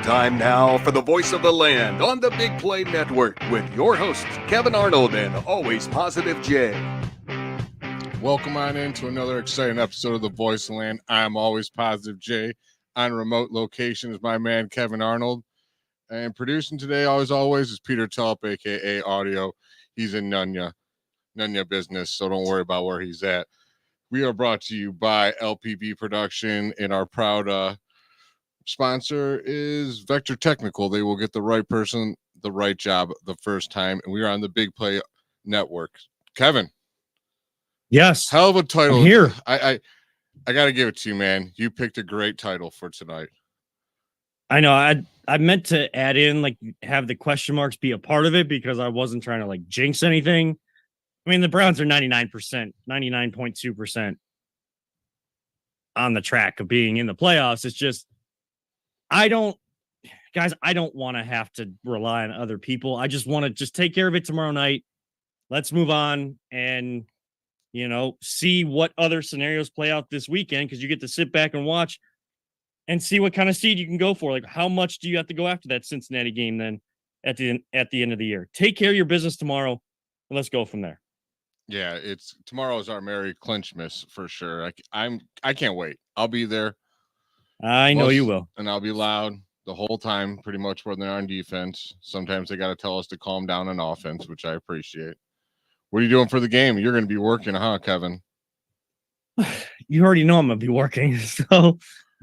Time now for the voice of the land on the Big Play Network with your hosts, Kevin Arnold and Always Positive Jay. Welcome on into another exciting episode of the Voice of the Land. I'm Always Positive Jay. On remote location is my man, Kevin Arnold. And producing today, as always, is Peter Tulp, a.k.a. Audio. He's in Nunya business, so don't worry about where he's at. We are brought to you by LPB Production, and our proud sponsor is Vector Technical. They will get the right person, the right job the first time, and we are on the Big Play Network. Kevin. Yes. Hell of a title. I'm here. I got to give it to you, man. You picked a great title for tonight. I know. I meant to add in, like, have the question marks be a part of it because I wasn't trying to, like, jinx anything. I mean, the Browns are 99.2% on the track of being in the playoffs. It's just, I don't want to have to rely on other people. I just want to just take care of it tomorrow night. Let's move on and, see what other scenarios play out this weekend, because you get to sit back and watch and see what kind of seed you can go for. Like, how much do you have to go after that Cincinnati game then at the end of the year? Take care of your business tomorrow, and let's go from there. Yeah, tomorrow is our merry Clinch-mas for sure. I can't wait. I'll be there. I know you will. And I'll be loud the whole time, pretty much when they're on defense. Sometimes they got to tell us to calm down on offense, which I appreciate. What are you doing for the game? You're going to be working, huh, Kevin? You already know I'm going to be working, so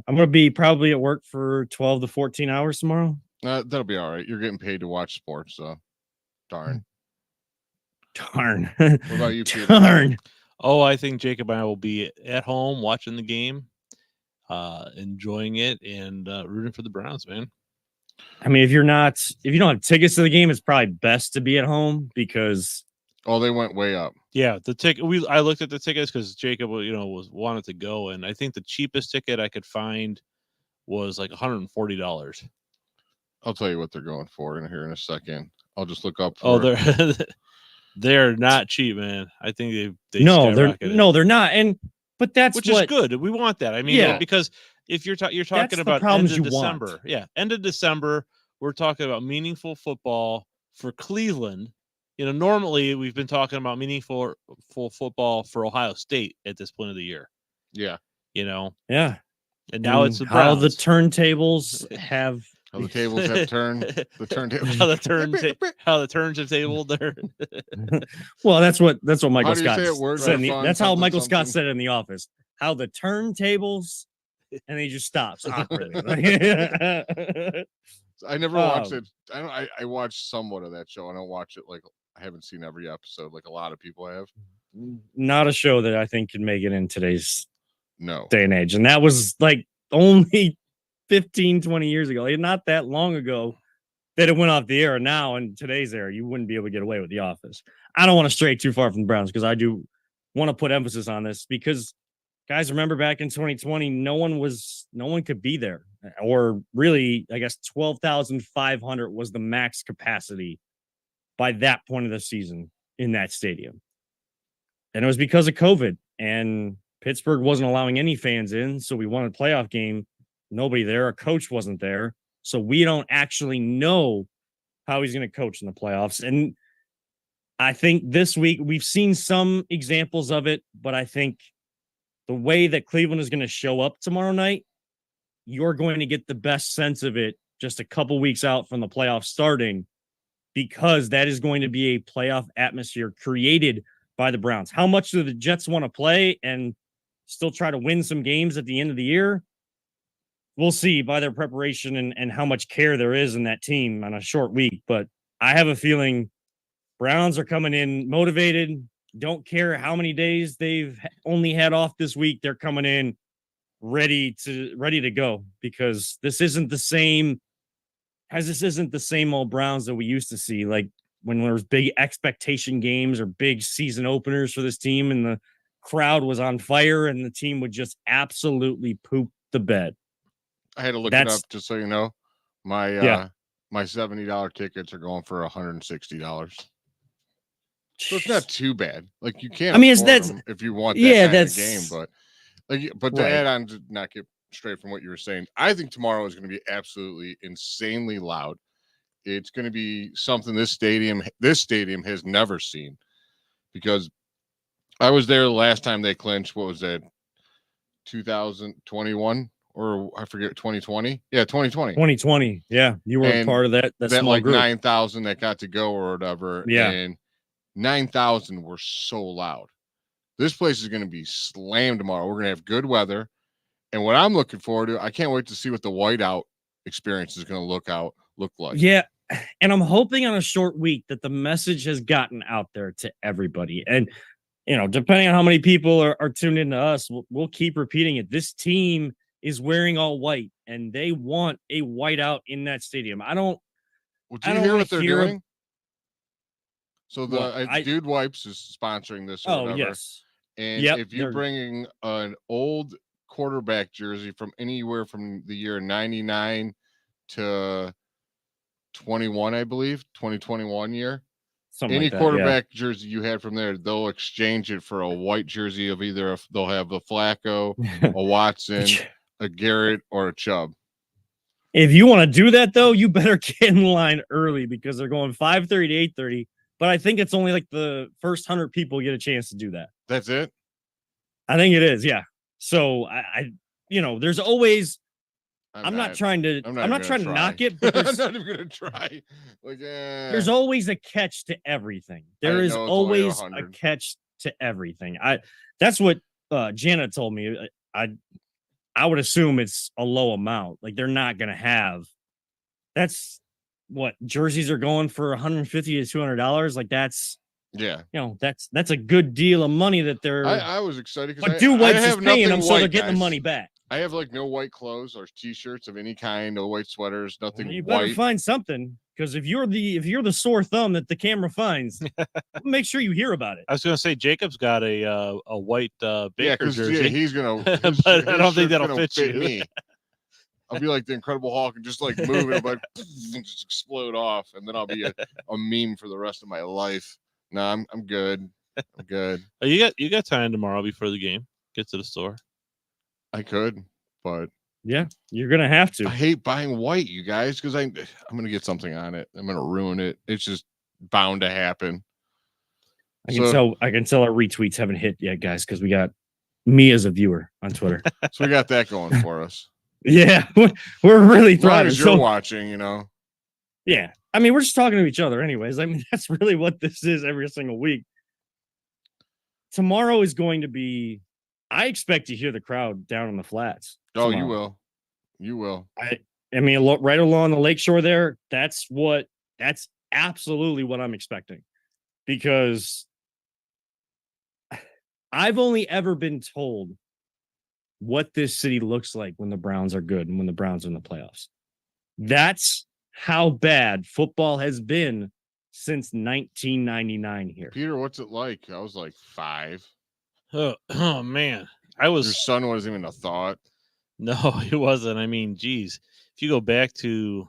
I'm going to be probably at work for 12 to 14 hours tomorrow. That'll be all right. You're getting paid to watch sports, so darn. Darn. What about you, Peter? Darn. Oh, I think Jacob and I will be at home watching the game, enjoying it, and rooting for the Browns, man. I mean, if you don't have tickets to the game, it's probably best to be at home because they went way up. Yeah, the ticket. I looked at the tickets because Jacob, wanted to go, and I think the cheapest ticket I could find was like $140. I'll tell you what they're going for here in a second. I'll just look up. They're not cheap, man. I think they they're not. But that's which is good. We want that. I mean, because if you're talking about end of December, end of December, we're talking about meaningful football for Cleveland. Normally we've been talking about meaningful football for Ohio State at this point of the year. Yeah. Yeah. And now it's the how Browns. the turntables have. How the tables have turned. The turntables. How the turns have tabled there. Well, that's what Michael Scott said. That's how Michael Scott said it in The Office. How the turntables, and he just stops awkwardly. I never watched it. I watched somewhat of that show. I don't watch it like I haven't seen every episode like a lot of people have. Not a show that I think can make it in today's day and age. And that was like only 15, 20 years ago. Not that long ago that it went off the air. Now in today's era, you wouldn't be able to get away with The Office. I don't want to stray too far from the Browns because I do want to put emphasis on this because guys, remember back in 2020, no one could be there, or really, I guess 12,500 was the max capacity by that point of the season in that stadium. And it was because of COVID, and Pittsburgh wasn't allowing any fans in. So we won a playoff game. Nobody there. A coach wasn't there. So we don't actually know how he's going to coach in the playoffs. And I think this week we've seen some examples of it, but I think the way that Cleveland is going to show up tomorrow night, you're going to get the best sense of it just a couple weeks out from the playoffs starting, because that is going to be a playoff atmosphere created by the Browns. How much do the Jets want to play and still try to win some games at the end of the year? We'll see by their preparation and how much care there is in that team on a short week. But I have a feeling Browns are coming in motivated. Don't care how many days they've only had off this week. They're coming in ready to go, because this isn't the same old Browns that we used to see. Like when there was big expectation games or big season openers for this team and the crowd was on fire and the team would just absolutely poop the bed. I had to look it up just so you know. My my $70 tickets are going for $160. So it's not too bad. Like you can't. I mean, if you want that kind of game, but the add-on did not get straight from what you were saying. I think tomorrow is going to be absolutely insanely loud. It's going to be something this stadium has never seen, because I was there the last time they clinched. What was that? 2021 or I forget, 2020. Yeah, 2020. 2020. Yeah, you were part of that small like group. 9,000 that got to go or whatever. Yeah, and 9,000 were so loud. This place is going to be slammed tomorrow. We're going to have good weather, and what I'm looking forward to, I can't wait to see what the whiteout experience is going to look like. Yeah, and I'm hoping on a short week that the message has gotten out there to everybody. And depending on how many people are tuned into us, we'll keep repeating it. This team is wearing all white, and they want a whiteout in that stadium. Well, do you hear what they're doing? So Dude Wipes is sponsoring this. Or whatever. Yes. And if you're bringing an old quarterback jersey from anywhere from the year 99 to 21, I believe, 2021 year, any quarterback jersey you had from there, they'll exchange it for a white jersey of either they'll have a Flacco, a Watson, a Garrett, or a Chubb. If you want to do that, though, you better get in line early, because they're going 5:30 to 8:30. But I think it's only like the first 100 people get a chance to do that. That's it? I think it is, yeah. So there's always. I'm not trying to knock it, but I'm not even gonna try. There's always a catch to everything. There is always a catch to everything. That's what Janet told me. I would assume it's a low amount. Like, they're not gonna have. That's what jerseys are going for $150 to $200. Like, that's that's a good deal of money that they're. I was excited because Dude Wipes is paying them, so they're getting the money back. I have no white clothes or t-shirts of any kind, no white sweaters, nothing. You better find something, because if you're the sore thumb that the camera finds, make sure you hear about it. I was going to say Jacob's got a white Baker jersey. Yeah, he's gonna. But I don't think that'll fit you. Me. I'll be like the Incredible Hulk and just move it, and just explode off, and then I'll be a meme for the rest of my life. No, I'm good. I'm good. Oh, you got time tomorrow before the game. Get to the store. I could, but yeah, you're gonna have to. I hate buying white, you guys, because I'm gonna get something on it. I'm gonna ruin it. It's just bound to happen. I can tell our retweets haven't hit yet, guys, because we got me as a viewer on Twitter. So we got that going for us. Yeah, we're really thriving. As you're watching, Yeah, I mean, we're just talking to each other, anyways. I mean, that's really what this is every single week. Tomorrow is going to be. I expect to hear the crowd down on the flats. Oh, you will. You will. I mean, right along the lakeshore there, that's absolutely what I'm expecting. Because I've only ever been told what this city looks like when the Browns are good and when the Browns are in the playoffs. That's how bad football has been since 1999 here. Peter, what's it like? I was 5. Oh man, your son wasn't even a thought. No, it wasn't. I mean, geez, if you go back to,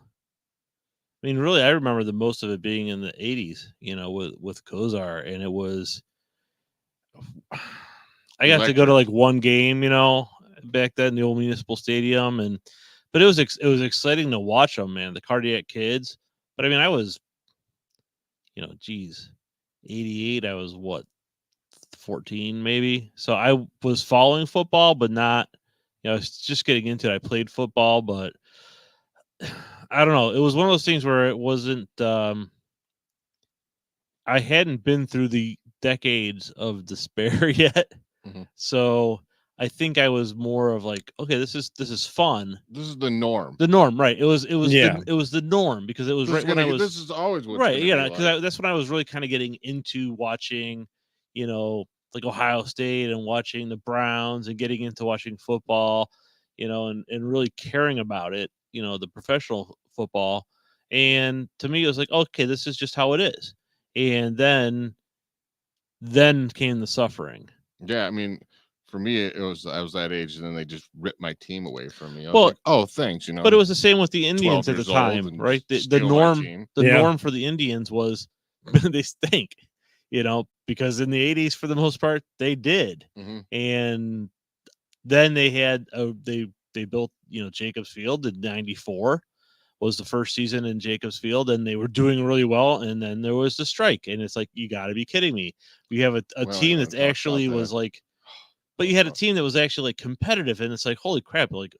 really, I remember the most of it being in the 80s, with Kozar, and it was, I got to go to one game, back then, the old Municipal Stadium, but it was exciting to watch them, man, the Cardiac Kids. But I was, 88, I was what? 14 maybe. So I was following football, but not, I was just getting into it. I played football, but I don't know. It was one of those things where it wasn't, I hadn't been through the decades of despair yet. Mm-hmm. So I think I was more of okay, this is fun. This is the norm. The norm, right? It was the norm, because it was when I was. This is always what right. Yeah, because that's when I was really kind of getting into watching, Ohio State and watching the Browns and getting into watching football, and really caring about it, the professional football. And to me, it was okay, this is just how it is. And then came the suffering. Yeah, for me, I was that age, and then they just ripped my team away from me. I was oh, thanks, But it was the same with the Indians at the time, right? The norm for the Indians was they stink, because in the 80s, for the most part, they did. Mm-hmm. And then they had they they built, Jacobs Field in 94 was the first season in Jacobs Field, and they were doing really well. And then there was the strike, and it's like, you got to be kidding me. We have a team that's actually was like, but you had a team that was actually like competitive, and it's like, holy crap, like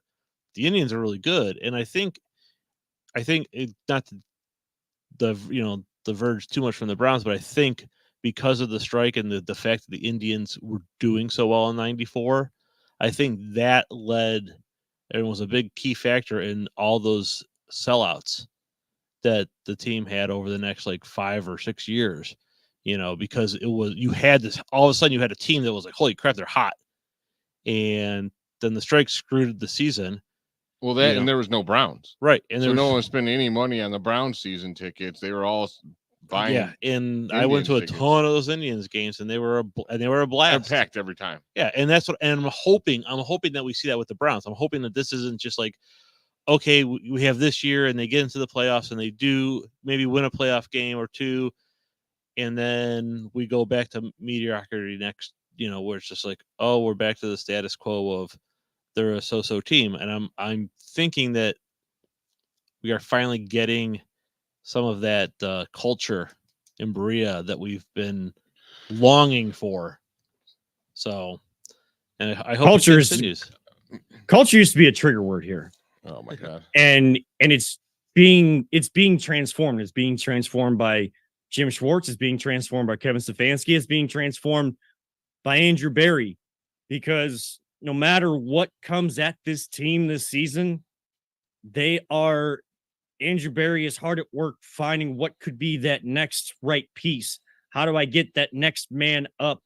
the Indians are really good. And I think it, not to diverge too much from the Browns, but I think because of the strike and the fact that the Indians were doing so well in 94, I think that led and was a big key factor in all those sellouts that the team had over the next like 5 or 6 years, because you had this, all of a sudden you had a team that was like, holy crap, they're hot. And then the strike screwed the season. Well, and there was no Browns. Right. And so no one was spending any money on the Browns season tickets. They were all buying. Yeah. And Indians I went to a ton of those Indians games, and they were a blast. They're packed every time. Yeah. And that's and I'm hoping that we see that with the Browns. I'm hoping that this isn't just like, okay, we have this year and they get into the playoffs and they do maybe win a playoff game or two, and then we go back to mediocrity next, where it's just like, oh, we're back to the status quo of they're a so-so team. And I'm thinking that we are finally getting some of that culture in Berea that we've been longing for. So, and I hope culture continues. Culture used to be a trigger word here. Oh my God. And it's being transformed. It's being transformed by Jim Schwartz. It's being transformed by Kevin Stefanski. It's being transformed by Andrew Berry, because no matter what comes at this team this season, Andrew Berry is hard at work finding what could be that next right piece. How do I get that next man up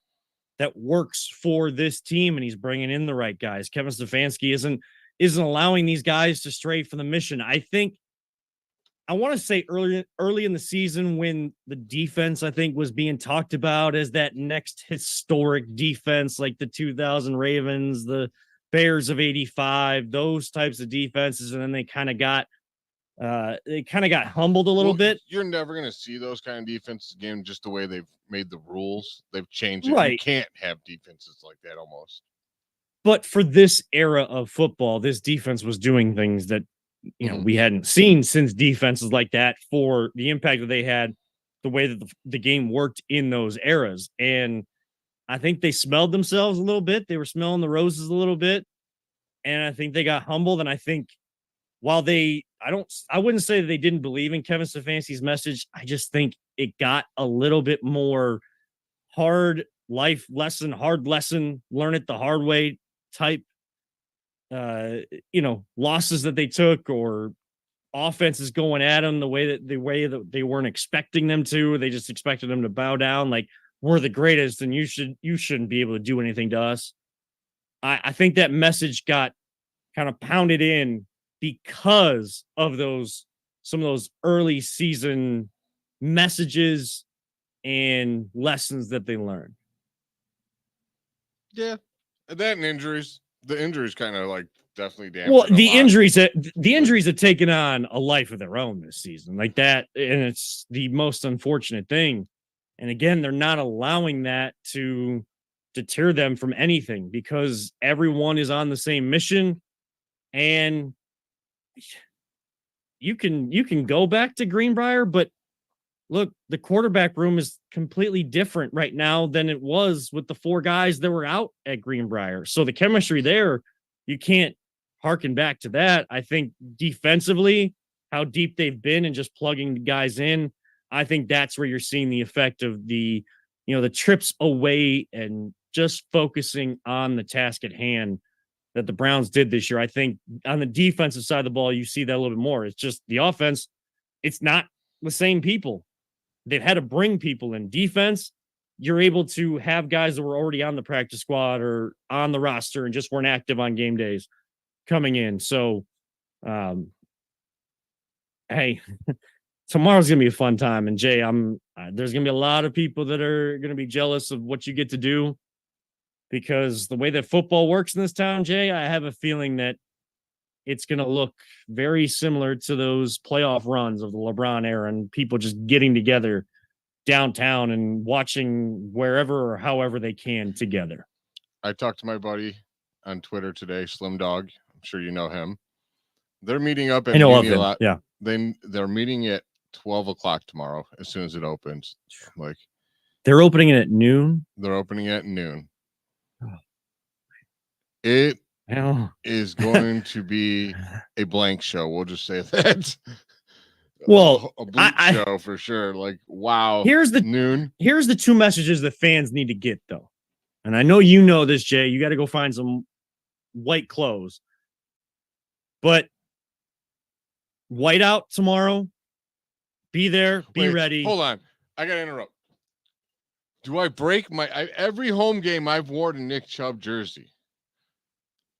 that works for this team? And he's bringing in the right guys. Kevin Stefanski isn't allowing these guys to stray from the mission. I want to say early in the season, when the defense, I think, was being talked about as that next historic defense, like the 2000 Ravens, the Bears of 85, those types of defenses. And then they kind of got humbled a little bit. You're never going to see those kind of defenses again, just the way they've made the rules. They've changed it. Right. You can't have defenses like that almost. But for this era of football, this defense was doing things that, we hadn't seen since defenses like that, for the impact that they had, the way that the game worked in those eras. And I think they smelled themselves a little bit. They were smelling the roses a little bit. And I think they got humbled. And I think while I wouldn't say that they didn't believe in Kevin Stefanski's message, I just think it got a little bit more hard lesson, learn it the hard way type, losses that they took, or offenses going at them the way that they weren't expecting them to. They just expected them to bow down, like, we're the greatest and you shouldn't be able to do anything to us. I think that message got kind of pounded in because of some of those early season messages and lessons that they learned. Yeah. That and injuries. The injuries kind of like definitely damaged. Well, the injuries have taken on a life of their own this season, like that, and it's the most unfortunate thing. And again, they're not allowing that to deter them from anything, because everyone is on the same mission. And you can go back to Greenbrier, but look, the quarterback room is completely different right now than it was with the 4 guys that were out at Greenbrier. So the chemistry there, you can't harken back to that. I think defensively, how deep they've been and just plugging the guys in, I think that's where you're seeing the effect of the trips away and just focusing on the task at hand that the Browns did this year. I think on the defensive side of the ball, you see that a little bit more. It's just the offense. It's not the same people. They've had to bring people in. Defense, you're able to have guys that were already on the practice squad or on the roster and just weren't active on game days coming in. So, hey, tomorrow's going to be a fun time. And Jay, there's going to be a lot of people that are going to be jealous of what you get to do, because the way that football works in this town, Jay, I have a feeling that it's going to look very similar to those playoff runs of the LeBron era, and people just getting together downtown and watching wherever or however they can together. I talked to my buddy on Twitter today, Slim Dog, sure you know him. They're meeting up at I know of him. Yeah. They're meeting at 12 o'clock tomorrow as soon as it opens. Like, they're opening it at noon. They're opening at noon. It is going to be a blank show. We'll just say that. Well, a bleak show for sure. Like, wow. Here's the two messages that fans need to get, though. And I know you know this, Jay. You got to go find some white clothes. But white out tomorrow. Be there. Be ready. Hold on. I got to interrupt. Do I break every home game I've worn a Nick Chubb jersey?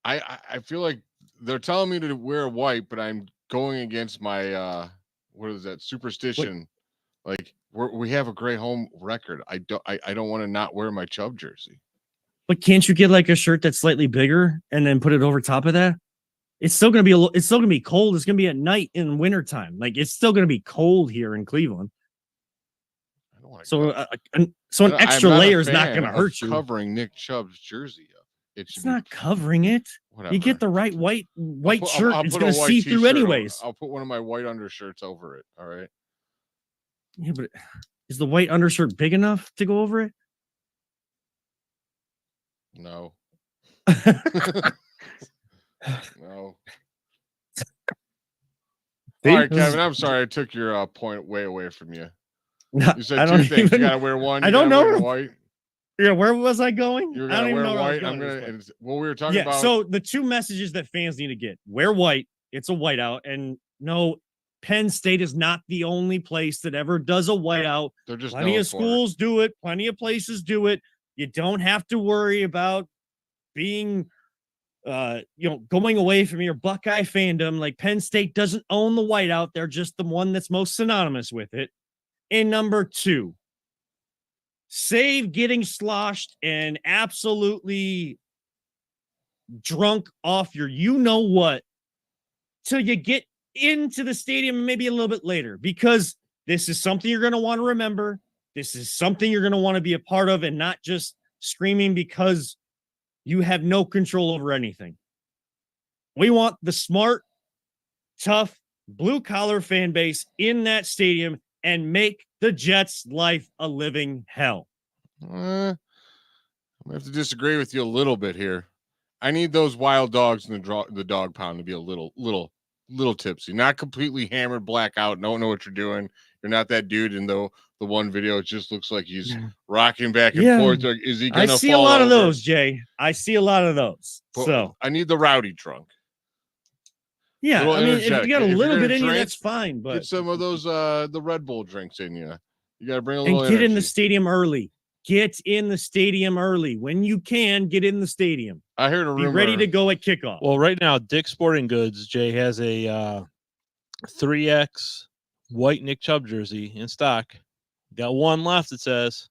I feel like they're telling me to wear white, but I'm going against my what is that superstition? Like we have a great home record. I don't want to not wear my Chubb jersey. But can't you get like a shirt that's slightly bigger and then put it over top of that? It's still gonna be it's still gonna be cold. It's gonna be at night in wintertime. Like it's still gonna be cold here in Cleveland. So an extra layer is not gonna hurt you. Covering Nick Chubb's jersey up. It's not covering it. Whatever. You get the right white shirt. It's going to see through anyways. I'll put one of my white undershirts over it. All right. Yeah, but is the white undershirt big enough to go over it? No. No. All right, Kevin. I'm sorry I took your point way away from you. You said two things. You gotta wear one. I don't know. White. Yeah, where was I going? You're gonna wear white. I'm gonna. Well, we were talking about. So the two messages that fans need to get: wear white. It's a whiteout, and no, Penn State is not the only place that ever does a whiteout. They're just plenty of schools do it. Plenty of places do it. You don't have to worry about being, going away from your Buckeye fandom. Like Penn State doesn't own the whiteout. They're just the one that's most synonymous with it. And number two. Save getting sloshed and absolutely drunk off your you-know-what till you get into the stadium maybe a little bit later, because this is something you're going to want to remember. This is something you're going to want to be a part of and not just screaming because you have no control over anything. We want the smart, tough, blue-collar fan base in that stadium and make the Jets' life a living hell. I have to disagree with you a little bit here. I need those wild dogs in the dog pound to be a little tipsy, not completely hammered, blackout. Don't know what you're doing. You're not that dude in the one video. It just looks like he's rocking back and forth. Like, is he gonna? I see a lot of those, Jay. I see a lot of those. But so I need the rowdy drunk. Yeah, I mean, if you got a little bit in you, that's fine. But get some of those the Red Bull drinks in you. You got to bring a little. And get energy. in the stadium early. Get in the stadium early when you can. Get in the stadium. I heard a rumor. Be ready to go at kickoff. Well, right now, Dick's Sporting Goods, Jay, has a 3X white Nick Chubb jersey in stock. Got one left. It says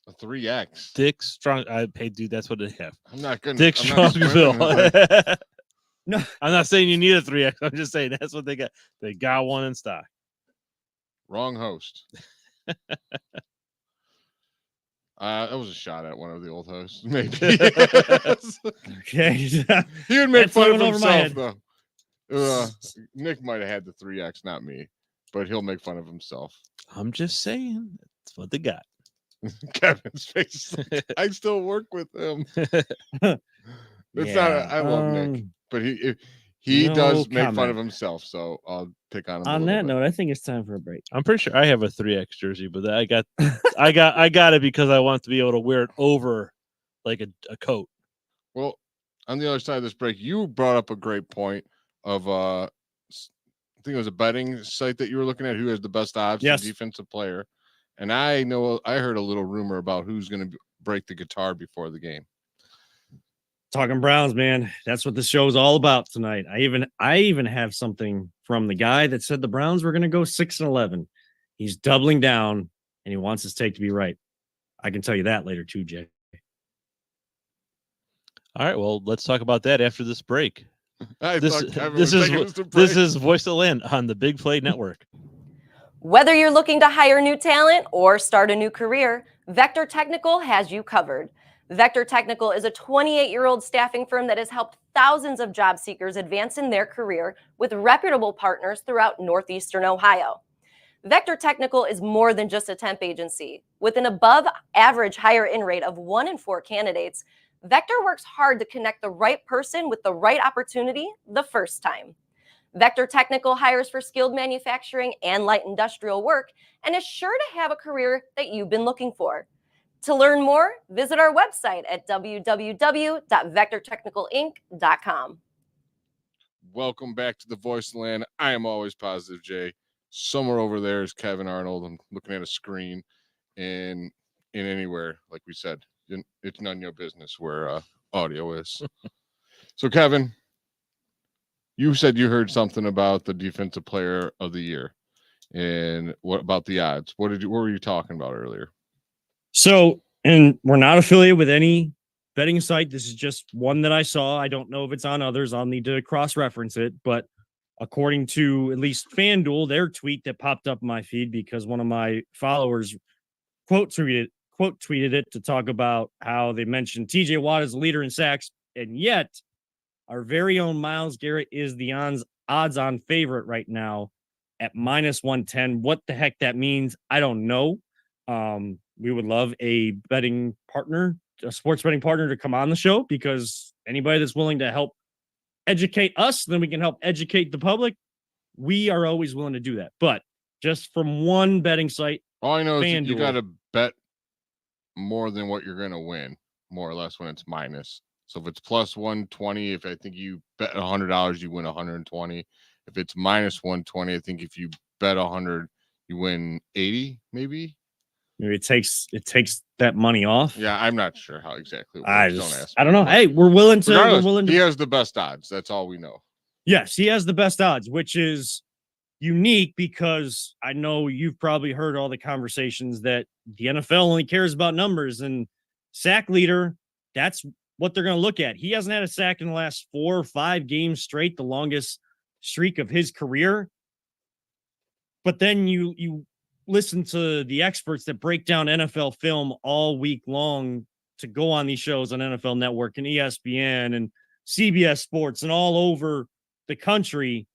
a 3X. Dick's Strong. Hey, dude, that's what they have. I'm not good. Dick's Strongsville. No, I'm not saying you need a 3X. I'm just saying that's what they got. They got one in stock. Wrong host. That was a shot at one of the old hosts, maybe. Okay. He would make fun of himself, though. Nick might have had the 3X, not me, but he'll make fun of himself. I'm just saying that's what they got. Kevin's face. I still work with him. It's not. I love Nick, but he does make fun of himself, so I'll pick on him. On that note, I think it's time for a break. I'm pretty sure I have a 3X jersey, but I got it because I want to be able to wear it over like a coat. Well, on the other side of this break, you brought up a great point of I think it was a betting site that you were looking at who has the best odds for defensive player. And I heard a little rumor about who's going to break the guitar before the game. Talking Browns, man. That's what the show's all about tonight. I even have something from the guy that said the Browns were going to go 6-11. He's doubling down, and he wants his take to be right. I can tell you that later too, Jay. All right, well, let's talk about that after this break. This is Voice of the Land on the Big Play Network. Whether you're looking to hire new talent or start a new career, Vector Technical has you covered. Vector Technical is a 28-year-old staffing firm that has helped thousands of job seekers advance in their career with reputable partners throughout Northeastern Ohio. Vector Technical is more than just a temp agency. With an above-average hire-in rate of 1 in 4 candidates, Vector works hard to connect the right person with the right opportunity the first time. Vector Technical hires for skilled manufacturing and light industrial work and is sure to have a career that you've been looking for. To learn more, visit our website at www.vectortechnicalinc.com. Welcome back to the Voice of the Land. I am always Positive Jay. Somewhere over there is Kevin Arnold. I'm looking at a screen, and in anywhere, like we said, it's none of your business where audio is. So, Kevin, you said you heard something about the Defensive Player of the Year, and what about the odds? What were you talking about earlier? So, and we're not affiliated with any betting site. This is just one that I saw. I don't know if it's on others. I'll need to cross-reference it. But according to at least FanDuel, their tweet that popped up in my feed because one of my followers quote tweeted it to talk about how they mentioned TJ Watt as a leader in sacks, and yet our very own Myles Garrett is the odds-on favorite right now at -110. What the heck that means, I don't know. We would love a betting partner, a sports betting partner, to come on the show, because anybody that's willing to help educate us, then we can help educate the public. We are always willing to do that. But just from one betting site, all I know is that you got to bet more than what you're going to win, more or less, when it's minus. So if it's plus 120, if I think you bet $100, you win 120. If it's minus 120, I think if you bet 100, you win 80, maybe. Maybe it takes that money off. Yeah, I'm not sure how exactly it works. Don't ask. I don't know. Hey, we're willing to. He has the best odds. That's all we know. Yes, he has the best odds, which is unique because I know you've probably heard all the conversations that the NFL only cares about numbers, and sack leader, that's what they're going to look at. He hasn't had a sack in the last 4 or 5 games straight, the longest streak of his career. But then you listen to the experts that break down NFL film all week long to go on these shows on NFL Network and ESPN and CBS Sports and all over the country.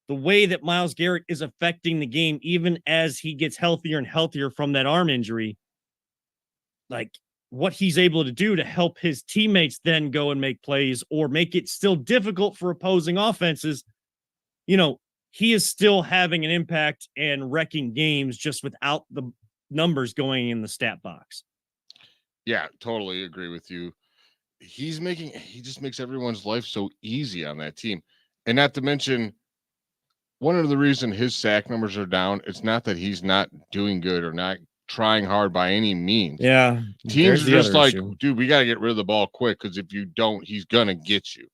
The way that Myles Garrett is affecting the game, even as he gets healthier and healthier from that arm injury, like what he's able to do to help his teammates then go and make plays or make it still difficult for opposing offenses, he is still having an impact and wrecking games just without the numbers going in the stat box. Yeah, totally agree with you. He just makes everyone's life so easy on that team. And not to mention, one of the reasons his sack numbers are down, it's not that he's not doing good or not trying hard by any means. Yeah. Teams are just like, dude, we got to get rid of the ball quick, because if you don't, he's going to get you.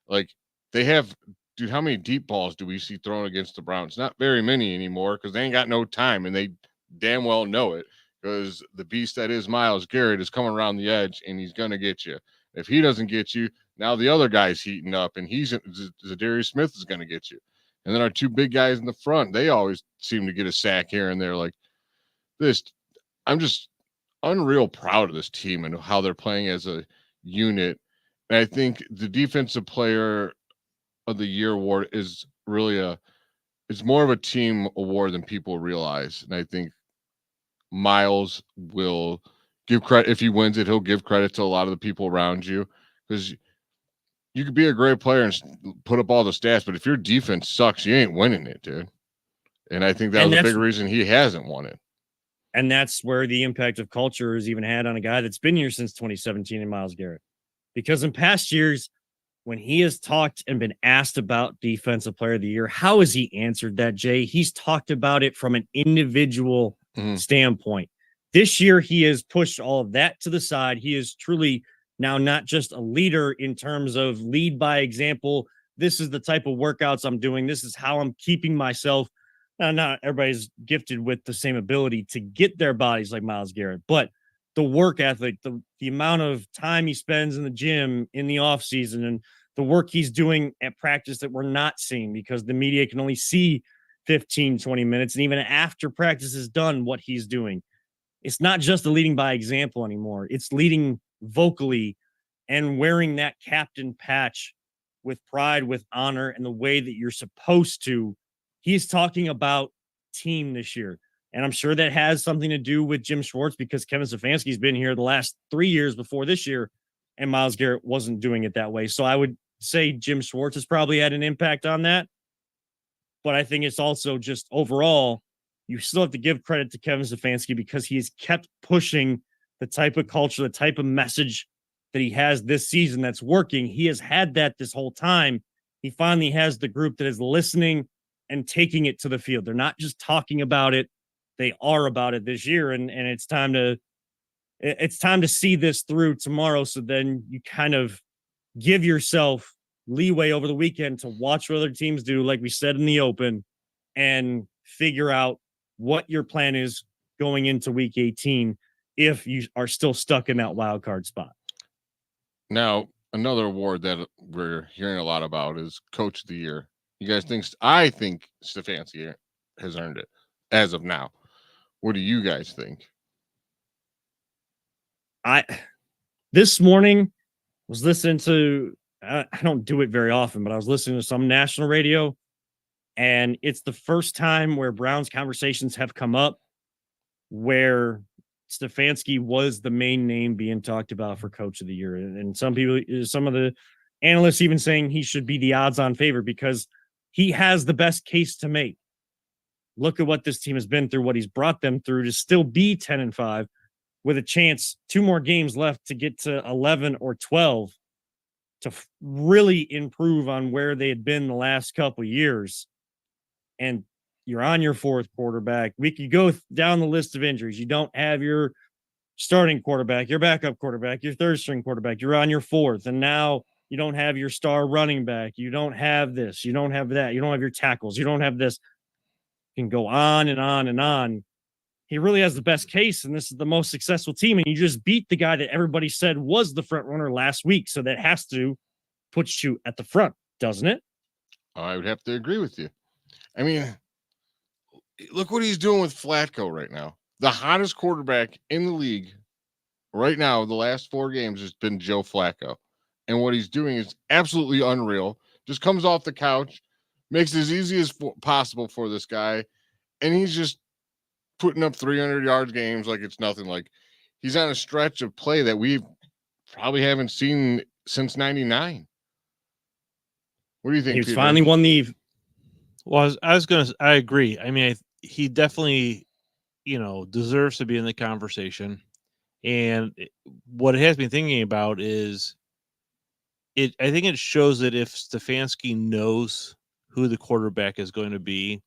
Like, they have... Dude, how many deep balls do we see thrown against the Browns? Not very many anymore, because they ain't got no time, and they damn well know it, because the beast that is Myles Garrett is coming around the edge, and he's going to get you. If he doesn't get you, now the other guy's heating up, and Zadarius Smith is going to get you. And then our 2 big guys in the front, they always seem to get a sack here and there. Like this, I'm just unreal proud of this team and how they're playing as a unit. And I think the Defensive Player of the Year award is really it's more of a team award than people realize. And I think Myles will give credit. If he wins it, he'll give credit to a lot of the people around you, because you could be a great player and put up all the stats, but if your defense sucks, you ain't winning it, dude. And I think that was a big reason he hasn't won it. And that's where the impact of culture is even had on a guy that's been here since 2017 in Myles Garrett. Because in past years, when he has talked and been asked about Defensive Player of the Year, how has he answered that, Jay? He's talked about it from an individual standpoint. This year, he has pushed all of that to the side. He is truly now not just a leader in terms of lead by example. This is the type of workouts I'm doing. This is how I'm keeping myself. Now, not everybody's gifted with the same ability to get their bodies like Myles Garrett, but the work ethic, the amount of time he spends in the gym in the off season, and the work he's doing at practice that we're not seeing because the media can only see 15, 20 minutes. And even after practice is done, what he's doing, it's not just the leading by example anymore. It's leading vocally and wearing that captain patch with pride, with honor, and the way that you're supposed to. He's talking about team this year. And I'm sure that has something to do with Jim Schwartz, because Kevin Stefanski's been here the last 3 years before this year, and Myles Garrett wasn't doing it that way. So I would say Jim Schwartz has probably had an impact on that. But I think it's also just overall, you still have to give credit to Kevin Stefanski, because he has kept pushing the type of culture, the type of message that he has this season that's working. He has had that this whole time. He finally has the group that is listening and taking it to the field. They're not just talking about it. They are about it this year. And it's time to see this through tomorrow. So then you kind of give yourself leeway over the weekend to watch what other teams do, like we said in the open, and figure out what your plan is going into week 18 if you are still stuck in that wild card spot. Now, another award that we're hearing a lot about is Coach of the Year. You guys think? I think Stefanski has earned it as of now. What do you guys think? This morning was listening to, I don't do it very often, but I was listening to some national radio, and it's the first time where Browns conversations have come up where Stefanski was the main name being talked about for Coach of the Year. And some of the analysts even saying he should be the odds-on favorite, because he has the best case to make. Look at what this team has been through, what he's brought them through to still be 10-5 with a chance, 2 more games left to get to 11 or 12 to really improve on where they had been the last couple of years. And you're on your 4th quarterback. We could go down the list of injuries. You don't have your starting quarterback, your backup quarterback, your 3rd string quarterback. You're on your 4th. And now you don't have your star running back. You don't have this. You don't have that. You don't have your tackles. You don't have this. You can go on and on and on. He really has the best case, and this is the most successful team. And you just beat the guy that everybody said was the front runner last week. So that has to put you at the front, doesn't it? I would have to agree with you. I mean, look what he's doing with Flacco right now. The hottest quarterback in the league right now, the last 4 games, has been Joe Flacco. And what he's doing is absolutely unreal. Just comes off the couch, makes it as easy as possible for this guy. And he's just putting up 300 yards games like it's nothing. Like, he's on a stretch of play that we probably haven't seen since 99. What do you think? He's finally won the. Well, I agree. I mean, he definitely, deserves to be in the conversation. And what it has been thinking about is I think it shows that if Stefanski knows who the quarterback is going to be,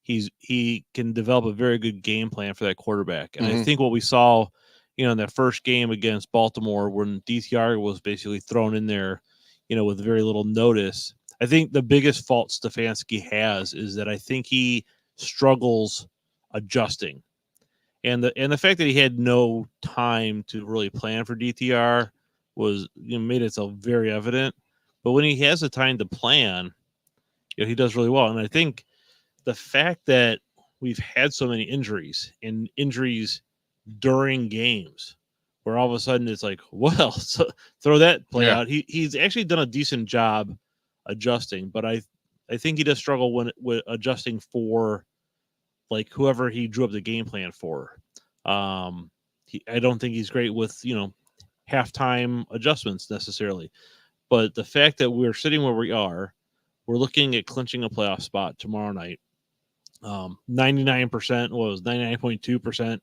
he can develop a very good game plan for that quarterback. And I think what we saw, in that first game against Baltimore, when DTR was basically thrown in there, with very little notice, I think the biggest fault Stefanski has is that I think he struggles adjusting. And the fact that he had no time to really plan for DTR was made itself very evident. But when he has the time to plan, he does really well. And I think the fact that we've had so many injuries during games, where all of a sudden it's like, well, so throw that play out. He's actually done a decent job adjusting, but I think he does struggle with adjusting for like whoever he drew up the game plan for. I don't think he's great with halftime adjustments necessarily, but the fact that we're sitting where we are, we're looking at clinching a playoff spot tomorrow night. 99% was 99.2%,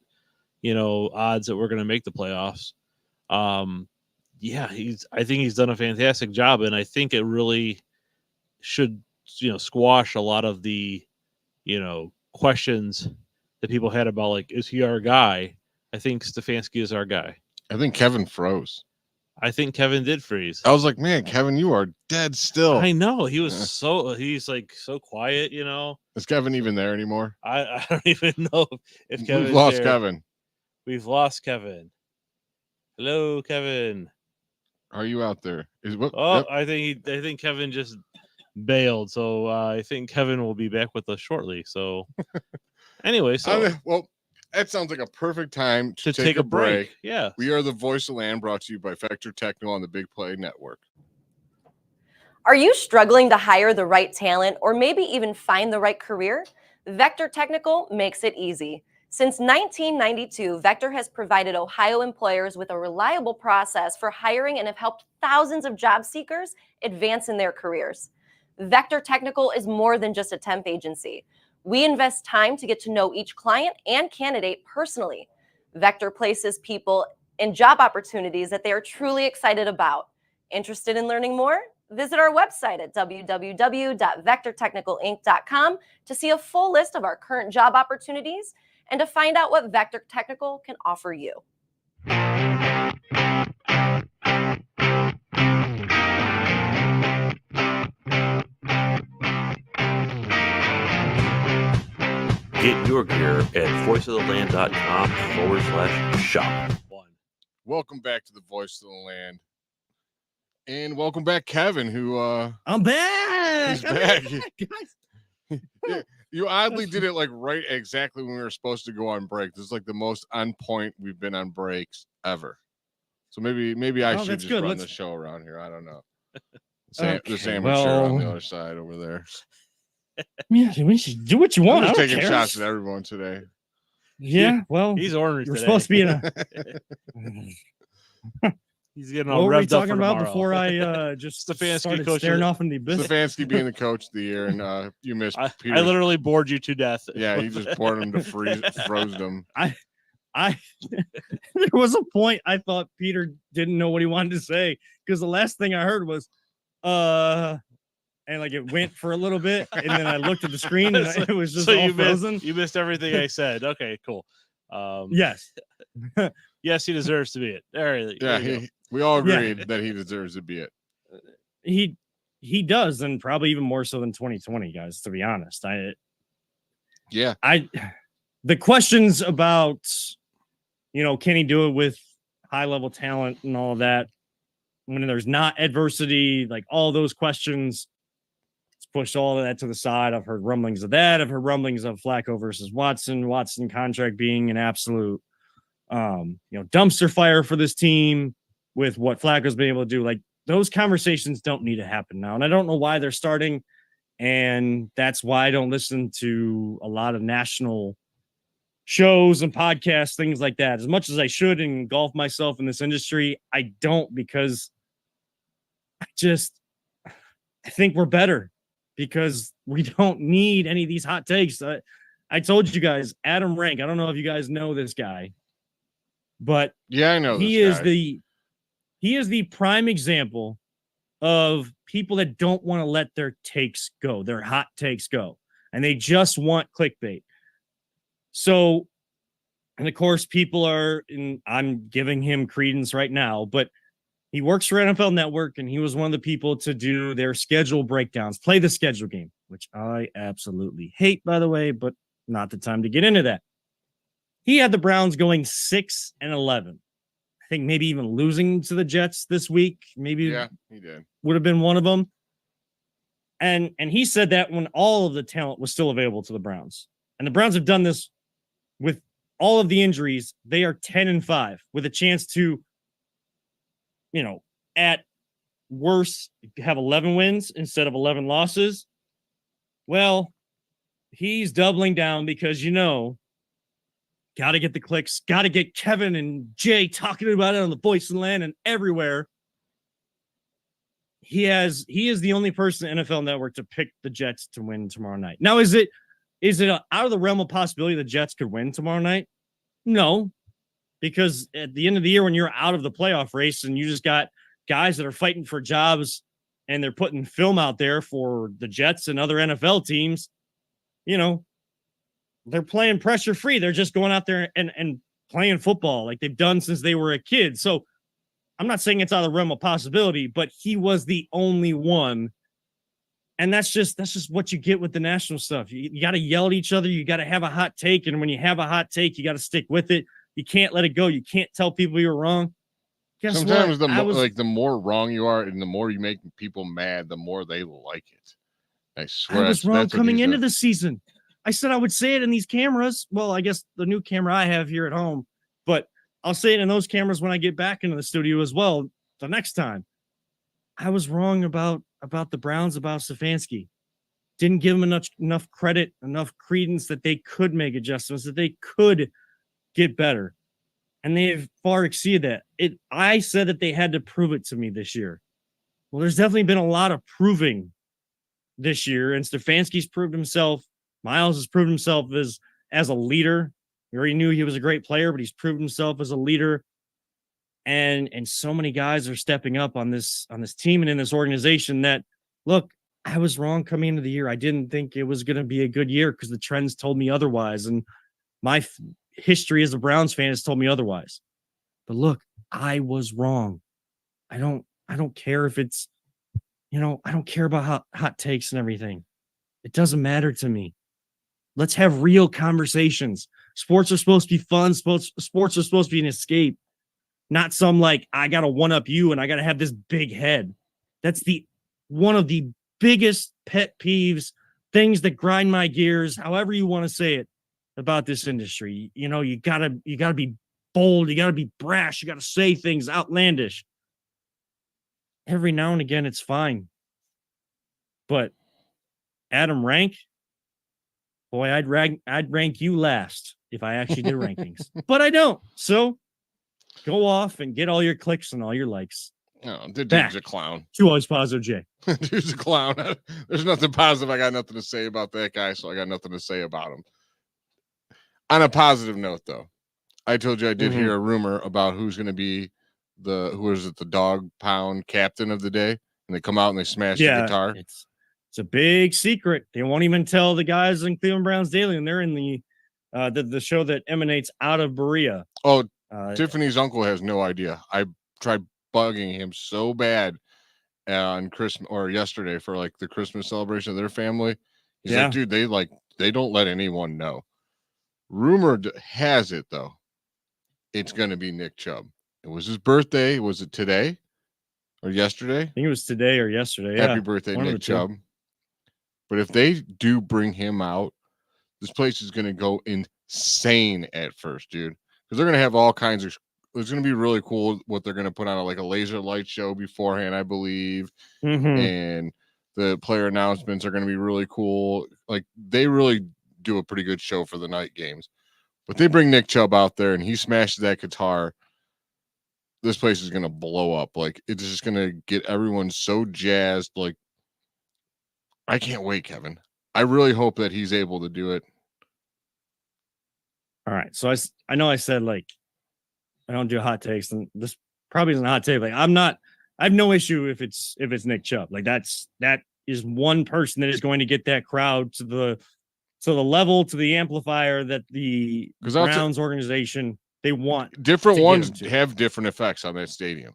odds that we're going to make the playoffs. I think he's done a fantastic job, and I think it really should, squash a lot of the, questions that people had about, like, is he our guy? I think Stefanski is our guy. I think Kevin froze. I think Kevin did freeze. I was like, man, Kevin, you are dead still. I know. He was he's like so quiet, Is Kevin even there anymore? I don't even know if Kevin. We've lost Kevin. We've lost Kevin. Hello, Kevin. Are you out there? Yep. I think Kevin just bailed. So I think Kevin will be back with us shortly. So anyway, that sounds like a perfect time to take a break. Yeah. We are the Voice of Land, brought to you by Vector Technical on the Big Play Network. Are you struggling to hire the right talent or maybe even find the right career? Vector Technical makes it easy. Since 1992, Vector has provided Ohio employers with a reliable process for hiring and have helped thousands of job seekers advance in their careers. Vector Technical is more than just a temp agency. We invest time to get to know each client and candidate personally. Vector places people in job opportunities that they are truly excited about. Interested in learning more? Visit our website at www.vectortechnicalinc.com to see a full list of our current job opportunities and to find out what Vector Technical can offer you. Get your gear at voiceoftheland.com/shop. Welcome back to the Voice of the Land. And welcome back, Kevin, who I'm back. He's back. You oddly did it like right exactly when we were supposed to go on break. This is like the most on point we've been on breaks ever. So maybe I should just run the show around here. I don't know. This amateur on the other side over there. Yeah, we should do what you want. I'm just taking shots at everyone today. Yeah, well, he's ornery. We're supposed to be in a. He's getting all revved up. What were we talking about before I just started staring off in the abyss? Stefanski being the coach of the year, and you missed Peter. I literally bored you to death. Yeah, he just bored him to froze them. There was a point I thought Peter didn't know what he wanted to say because the last thing I heard was, and like it went for a little bit, and then I looked at the screen and it was just all frozen. You missed everything I said. Okay, cool. Yes. Yes, he deserves to be it. We all agreed that he deserves to be it. He does, and probably even more so than 2020, guys, to be honest. The questions about, can he do it with high level talent and all of that, when there's not adversity, like all those questions, let's push all of that to the side. I've heard rumblings of that. I've heard rumblings of Flacco versus Watson contract being an absolute dumpster fire for this team with what Flacco's been able to do. Like, those conversations don't need to happen now. And I don't know why they're starting. And that's why I don't listen to a lot of national shows and podcasts, things like that. As much as I should engulf myself in this industry, I don't, because I think we're better because we don't need any of these hot takes. I told you guys, Adam Rank, I don't know if you guys know this guy, but yeah, I know he is the prime example of people that don't want to let their takes go, their hot takes go, and they just want clickbait. So, and of course, I'm giving him credence right now, but he works for NFL Network, and he was one of the people to do their schedule breakdowns, play the schedule game, which I absolutely hate, by the way, but not the time to get into that. He had the Browns going 6-11. I think maybe even losing to the Jets this week. Maybe he did. Would have been one of them. And he said that when all of the talent was still available to the Browns. And the Browns have done this with all of the injuries. They are 10-5 with a chance to, at worst, have 11 wins instead of 11 losses. Well, he's doubling down because, got to get the clicks, got to get Kevin and Jay talking about it on the Voice of the Land and everywhere. He is the only person in NFL Network to pick the Jets to win tomorrow night. Now, is it out of the realm of possibility the Jets could win tomorrow night? No, because at the end of the year, when you're out of the playoff race and you just got guys that are fighting for jobs and they're putting film out there for the Jets and other NFL teams, they're playing pressure free. They're just going out there and playing football like they've done since they were a kid. So I'm not saying it's out of the realm of possibility, but he was the only one. And that's just what you get with the national stuff. You got to yell at each other. You got to have a hot take. And when you have a hot take, you got to stick with it. You can't let it go. You can't tell people you're wrong. Sometimes the more wrong you are and the more you make people mad, the more they like it. I swear. I was wrong coming into the season. I said I would say it in these cameras. Well, I guess the new camera I have here at home, but I'll say it in those cameras when I get back into the studio as well the next time. I was wrong about the Browns, about Stefanski. Didn't give them enough credit, enough credence that they could make adjustments, that they could get better. And they've far exceeded that. I said that they had to prove it to me this year. Well, there's definitely been a lot of proving this year, and Stefanski's proved himself. Miles has proved himself as a leader. We already knew he was a great player, but he's proved himself as a leader. And so many guys are stepping up on this team and in this organization that, look, I was wrong coming into the year. I didn't think it was going to be a good year because the trends told me otherwise. And my history as a Browns fan has told me otherwise. But look, I was wrong. I don't care if it's, I don't care about hot takes and everything. It doesn't matter to me. Let's have real conversations. Sports are supposed to be fun. Sports are supposed to be an escape, not some like, I got to one up you and I got to have this big head. That's one of the biggest pet peeves, things that grind my gears, however you want to say it, about this industry. You gotta be bold, you gotta be brash, you gotta say things outlandish. Every now and again, it's fine. But Adam Rank, boy, I'd rank you last if I actually did rankings. But I don't. So go off and get all your clicks and all your likes. No, the dude's a clown. To Always Positive J. Dude's a clown. There's nothing positive. I got nothing to say about that guy, so I got nothing to say about him. On a positive note, though, I told you I did hear a rumor about who's going to be the dog pound captain of the day, and they come out and they smash the guitar. It's a big secret. They won't even tell the guys in Cleveland Browns Daily, and they're in the show that emanates out of Berea. Oh, Tiffany's uncle has no idea. I tried bugging him so bad on Christmas or yesterday for like the Christmas celebration of their family. He's like, dude, they don't let anyone know. Rumored has it though, it's going to be Nick Chubb. It was his birthday. Was it today or yesterday? I think it was today or yesterday. Happy birthday, Nick Chubb. But if they do bring him out, this place is going to go insane at first, dude. Because they're going to have all kinds of. It's going to be really cool what they're going to put on like a laser light show beforehand, I believe. And the player announcements are going to be really cool. Like they really do a pretty good show for the night games. But they bring Nick Chubb out there and he smashes that guitar. This place is going to blow up. Like it's just going to get everyone so jazzed. Like I can't wait, Kevin. I really hope that he's able to do it. All right. So I know I said like I don't do hot takes, and this probably isn't a hot take. Like I have no issue if it's Nick Chubb. Like that is one person that is going to get that crowd to the level, to the amplifier that the Browns organization they want. Different ones have different effects on that stadium.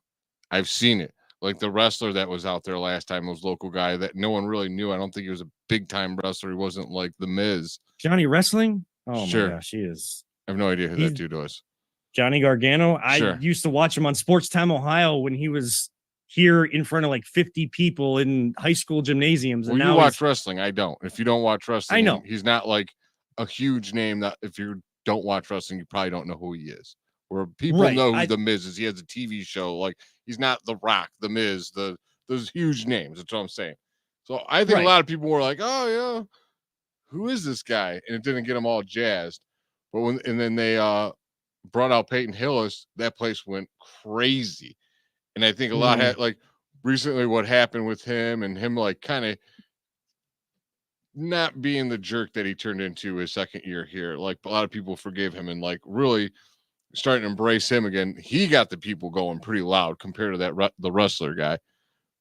I've seen it. Like the wrestler that was out there last time, was local guy that no one really knew. I don't think he was a big time wrestler. He wasn't like the Miz. Johnny Wrestling? Oh my gosh, he is. I have no idea who that dude was. Johnny Gargano. I used to watch him on Sports Time Ohio when he was here in front of like 50 people in high school gymnasiums. And you watch wrestling. I don't. If you don't watch wrestling, I know he's not like a huge name that if you don't watch wrestling, you probably don't know who he is. Where people know who the Miz is. He has a TV show. Like he's not The Rock, the Miz, those huge names. That's what I'm saying. So I think a lot of people were like, oh yeah, who is this guy? And it didn't get them all jazzed. But then they brought out Peyton Hillis, that place went crazy. And I think a lot had like recently what happened with him and him like kind of not being the jerk that he turned into his second year here. Like a lot of people forgave him and like really starting to embrace him again. He got the people going pretty loud compared to that the wrestler guy.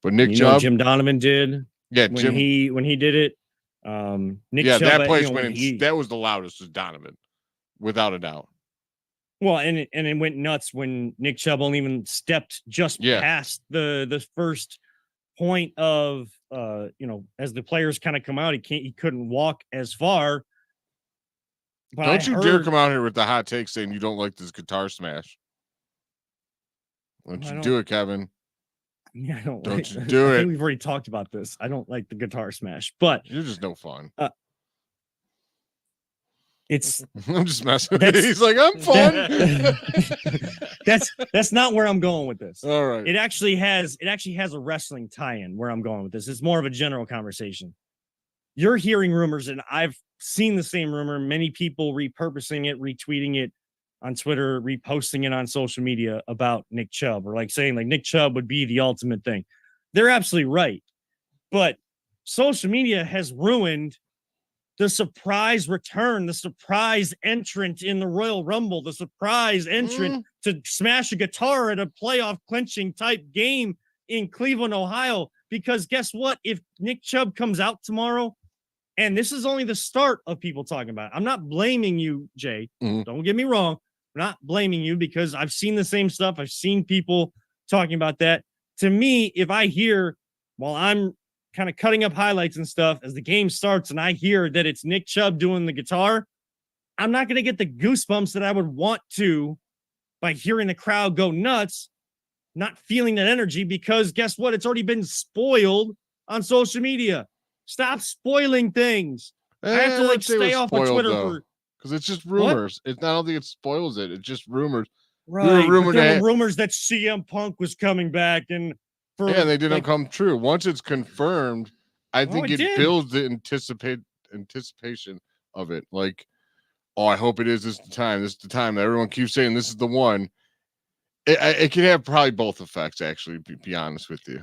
But Nick Chubb, Jim Donovan did. Yeah, when he did it. Nick Chubb, that place went in, that was the loudest was Donovan, without a doubt. Well, and it went nuts when Nick Chubb only even stepped just past the first point of as the players kind of come out, he couldn't walk as far. But don't you dare come out here with the hot take saying you don't like this guitar smash. Don't you do it, Kevin? Yeah, I don't you do it. I think we've already talked about this. I don't like the guitar smash, but you're just no fun. I'm just messing with you. He's like, I'm fun. That's not where I'm going with this. All right. It actually has a wrestling tie-in where I'm going with this. It's more of a general conversation. You're hearing rumors, and I've seen the same rumor. Many people repurposing it, retweeting it on Twitter, reposting it on social media about Nick Chubb, or like saying like Nick Chubb would be the ultimate thing. They're absolutely right. But social media has ruined the surprise return, the surprise entrant in the Royal Rumble, the surprise entrant to smash a guitar at a playoff clinching type game in Cleveland, Ohio. Because guess what? If Nick Chubb comes out tomorrow, and this is only the start of people talking about it. I'm not blaming you, Jay. Don't get me wrong. I'm not blaming you because I've seen the same stuff. I've seen people talking about that. To me, if I hear while I'm kind of cutting up highlights and stuff as the game starts and I hear that it's Nick Chubb doing the guitar, I'm not going to get the goosebumps that I would want to by hearing the crowd go nuts, not feeling that energy, because guess what? It's already been spoiled on social media. Stop spoiling things. I have to like stay off of Twitter for because it's just rumors. I don't think it spoils it. It's just rumors. Right. There were rumors that CM Punk was coming back, and they didn't come true. Once it's confirmed, I think it builds the anticipation of it. Like, I hope it is. This is the time. This is the time that everyone keeps saying this is the one. It can have probably both effects. Actually, be honest with you.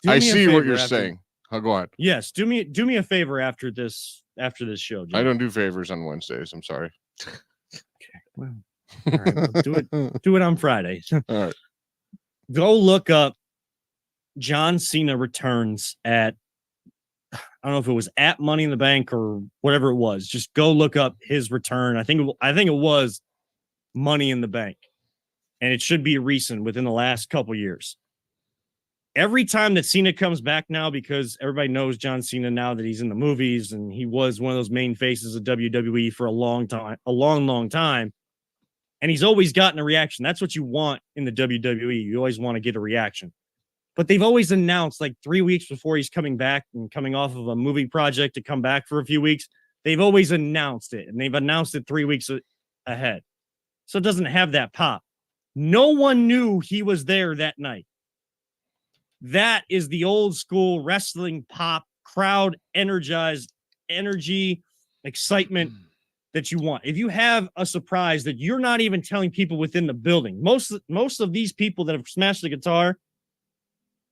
I see what you're saying. I'll go on. Yes, do me a favor after this show, Jim. I don't do favors on Wednesdays. I'm sorry. Okay, well, all right, well, do it on Friday. All right. Go look up John Cena returns at, I don't know if it was at Money in the Bank or whatever it was. Just go look up his return. I think it was Money in the Bank, and it should be recent, within the last couple years. Every time that Cena comes back now, because everybody knows John Cena now that he's in the movies and he was one of those main faces of WWE for a long time. And he's always gotten a reaction. That's what you want in the WWE. You always want to get a reaction. But they've always announced, like 3 weeks before he's coming back and coming off of a movie project to come back for a few weeks, they've always announced it. And they've announced it 3 weeks ahead. So it doesn't have that pop. No one knew he was there that night. That is the old school wrestling pop, crowd energized energy, excitement that you want. If you have a surprise that you're not even telling people within the building, most of these people that have smashed the guitar,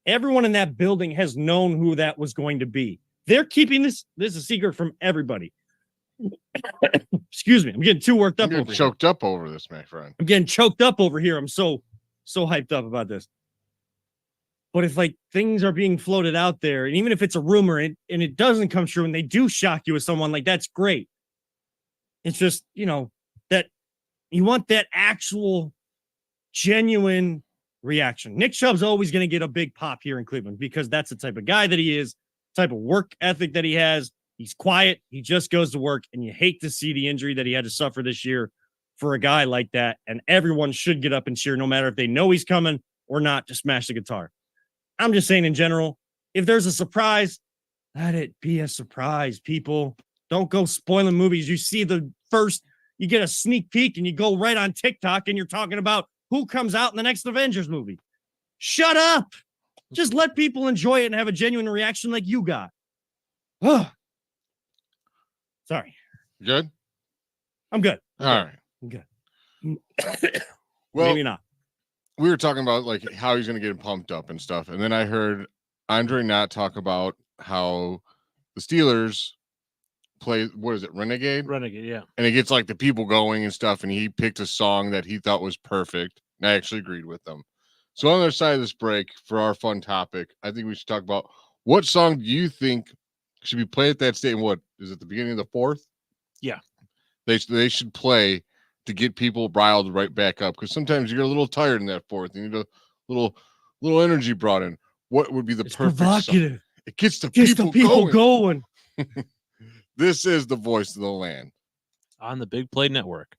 everyone in that building has known who that was going to be. They're keeping this a secret from everybody. Excuse me. I'm getting too worked up. I'm getting choked up over this, my friend. I'm getting choked up over here. I'm so hyped up about this. But if like things are being floated out there, and even if it's a rumor and it doesn't come true and they do shock you with someone, like that's great. It's just, that you want that actual genuine reaction. Nick Chubb's always going to get a big pop here in Cleveland because that's the type of guy that he is, type of work ethic that he has. He's quiet. He just goes to work, and you hate to see the injury that he had to suffer this year for a guy like that. And everyone should get up and cheer, no matter if they know he's coming or not, to smash the guitar. I'm just saying in general, if there's a surprise, let it be a surprise, people. Don't go spoiling movies. You see you get a sneak peek and you go right on TikTok and you're talking about who comes out in the next Avengers movie. Shut up. Just let people enjoy it and have a genuine reaction like you got. Sorry. Good? I'm good. All right. I'm good. Well, maybe not. We were talking about like how he's going to get pumped up and stuff. And then I heard Andre Knott talk about how the Steelers play, what is it? Renegade, yeah. And it gets like the people going and stuff. And he picked a song that he thought was perfect. And I actually agreed with them. So on the other side of this break, for our fun topic, I think we should talk about what song do you think should be played at that stadium? What is it, the beginning of the fourth? Yeah. They should play to get people riled right back up, because sometimes you're a little tired in that fourth. You need a little energy brought in. What would be the perfect provocative song? It gets the people going. This is the voice of the land on the Big Play Network.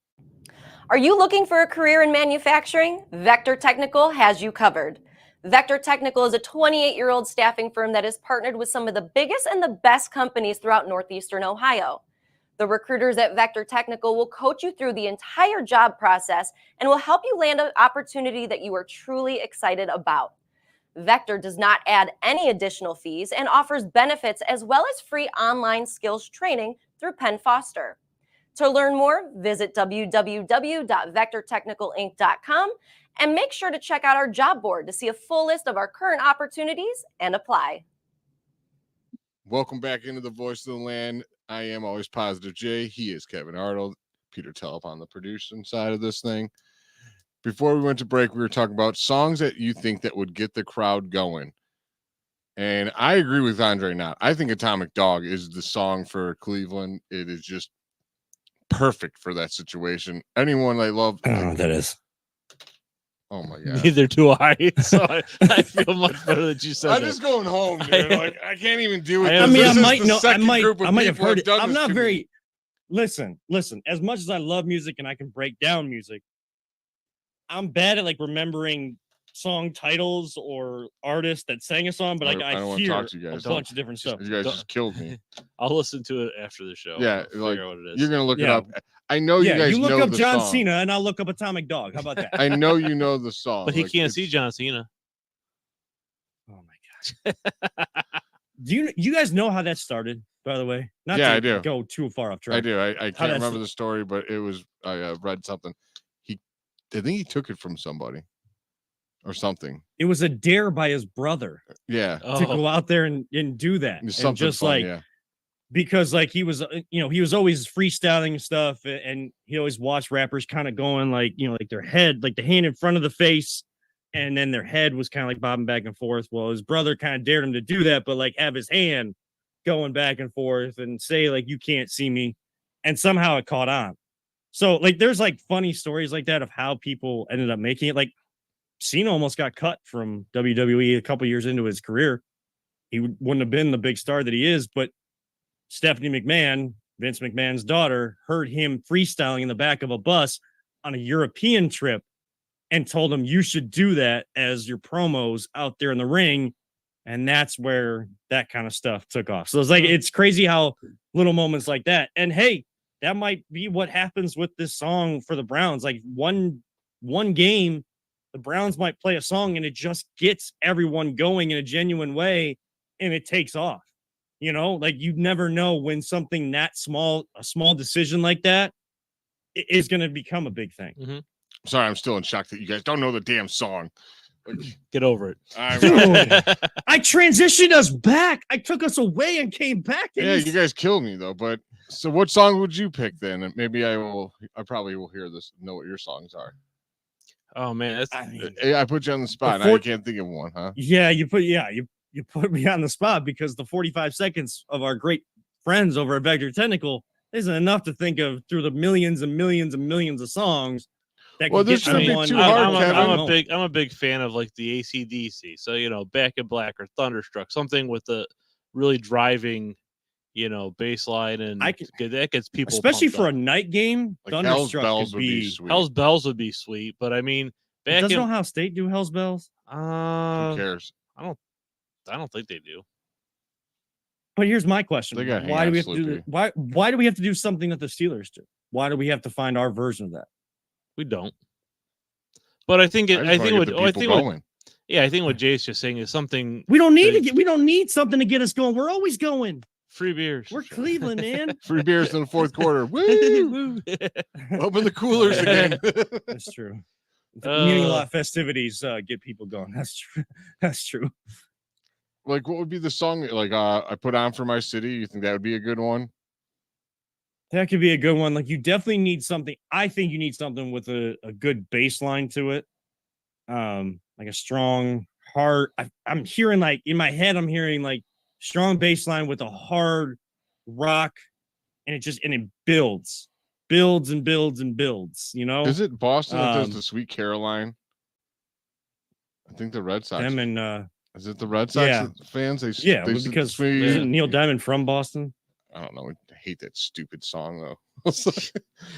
Are you looking for a career in manufacturing? Vector Technical has you covered. Vector Technical is a 28-year-old staffing firm that has partnered with some of the biggest and the best companies throughout northeastern Ohio. The recruiters at Vector Technical will coach you through the entire job process and will help you land an opportunity that you are truly excited about. Vector does not add any additional fees and offers benefits as well as free online skills training through Penn Foster. To learn more, visit www.vectortechnicalinc.com and make sure to check out our job board to see a full list of our current opportunities and apply. Welcome back into the Voice of the Land. I am always Positive Jay. He is Kevin Arnold. Peter Telep on the producing side of this thing. Before we went to break, we were talking about songs that you think that would get the crowd going. And I agree with Andre Knott. I think Atomic Dog is the song for Cleveland. It is just perfect for that situation. Anyone I love. I don't know what that is. Oh my God. Neither do I. So I feel much better that you said I'm that. just going home, dude. Like, I can't even deal with this. I mean, This I is might the know. second group of I might have people heard who've it. done I'm this not to me. very. Listen. As much as I love music and I can break down music, I'm bad at like remembering song titles or artists that sang a song. But like I don't want to hear talk to you guys. a bunch of different stuff. You guys just killed me. I'll listen to it after the show. Yeah, I'll like figure out what it is. you're gonna look it Yeah. up. I know you guys you look know up the John song. Cena and I'll look up Atomic Dog. How about that? I know you know the song, But he like, can't see John Cena. Oh my gosh. Do you guys know how that started, by the way? Not Yeah, to I do. go too far off track. I do. I can't that's- remember the story, but it was I read something. I think he took it from somebody or something. It was a dare by his brother Yeah, to go out there and do that. It's And something just fun, like yeah. because like he was he was always freestyling and stuff, and he always watched rappers kind of going like like their head, like the hand in front of the face, and then their head was kind of like bobbing back and forth. Well, his brother kind of dared him to do that, but like have his hand going back and forth and say like you can't see me, and somehow it caught on. So like there's like funny stories like that of how people ended up making it. Like Cena almost got cut from WWE a couple years into his career. He wouldn't have been the big star that he is, but Stephanie McMahon, Vince McMahon's daughter, heard him freestyling in the back of a bus on a European trip and told him, you should do that as your promos out there in the ring. And that's where that kind of stuff took off. So it's like, it's crazy how little moments like that. And hey, that might be what happens with this song for the Browns. Like one game, the Browns might play a song and it just gets everyone going in a genuine way and it takes off. Like you never know when something that small, a small decision like that is going to become a big thing. Mm-hmm. Sorry, I'm still in shock that you guys don't know the damn song. Get over it. Dude, I transitioned us back. I took us away and came back. Yeah, you guys killed me though. But so what song would you pick then? And maybe I probably will hear this, know what your songs are. Oh man, I put you on the spot. Now you can't think of one, huh? Yeah, you put me on the spot because the 45 seconds of our great friends over at Vector Technical isn't enough to think of through the millions and millions and millions of songs. Well, this shouldn't be too hard, Kevin. I'm a big fan of like the AC/DC. So Back in Black or Thunderstruck, something with the really driving, bass line, and that gets people, especially for a night game. Like Thunderstruck Hell's Bells would be sweet. Hell's Bells would be sweet, but I mean, doesn't Ohio State do Hell's Bells? Who cares? I don't think they do. But here's my question: why do we have to do why do we have to do something that the Steelers do? Why do we have to find our version of that? We don't. But I think what Jay's just saying is something we don't need we don't need something to get us going. We're always going. Free beers. We're Cleveland, man. Free beers in the fourth quarter. Woo! Open the coolers again. That's true. Meaning a lot of festivities get people going. That's true. That's true. Like, what would be the song? Like, I put on for my city. You think that would be a good one? That could be a good one. Like, you definitely need something. I think you need something with a good bass line to it. Like a strong, hard. I'm hearing like in my head, I'm hearing like strong bass line with a hard rock, and it builds and builds and builds. Is it Boston that does the Sweet Caroline? I think the Red Sox. Is it the Red Sox fans? Because isn't Neil Diamond from Boston? I don't know. I hate that stupid song though.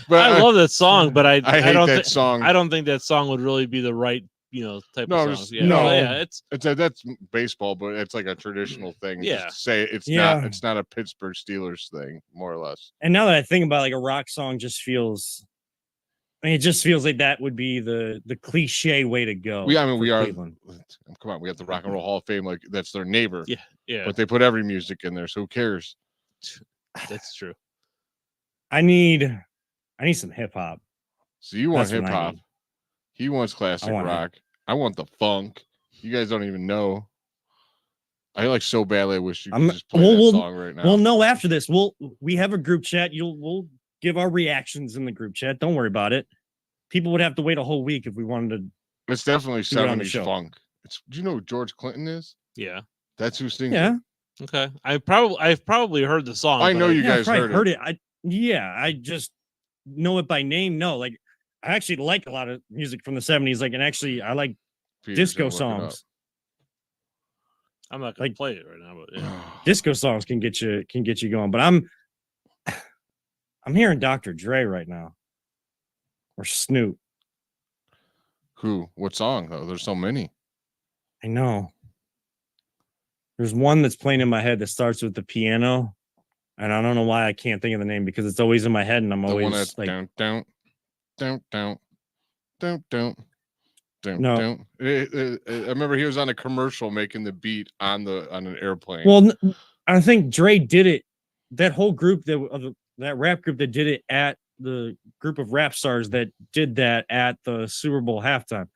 But I love that song, but I hate don't that song. I don't think that song would really be the right type of songs. That's baseball, but it's like a traditional thing. Yeah, just say it's not a Pittsburgh Steelers thing, more or less. And now that I think about it, like a rock song just feels. It just feels like that would be the cliche way to go. We are. Come on, we have the Rock and Roll Hall of Fame, like that's their neighbor. Yeah. But they put every music in there, so who cares? That's true. I need some hip hop. So you want hip hop? He wants classic rock. I want the funk. You guys don't even know. I like so badly. I wish you could just play that song right now. Well, no. After this, we have a group chat. We'll give our reactions in the group chat. Don't worry about it. People would have to wait a whole week if we wanted to. It's definitely 70s funk. Do you know who George Clinton is? Yeah, that's who sings. Yeah. It. Okay. I've probably heard the song. I know you guys heard it. I just know it by name. No, like I actually like a lot of music from the 70s. Like, and actually I like disco songs. I'm not gonna play it right now, but disco songs can get you going. But I'm hearing Dr. Dre right now. Or Snoop. Who? What song though? There's so many. I know. There's one that's playing in my head that starts with the piano, and I don't know why I can't think of the name because it's always in my head, and I'm always one that's like, don't. No. I remember he was on a commercial making the beat on an airplane. Well, I think Dre did it. That whole group that rap group that did it at the group of rap stars that did that at the Super Bowl halftime.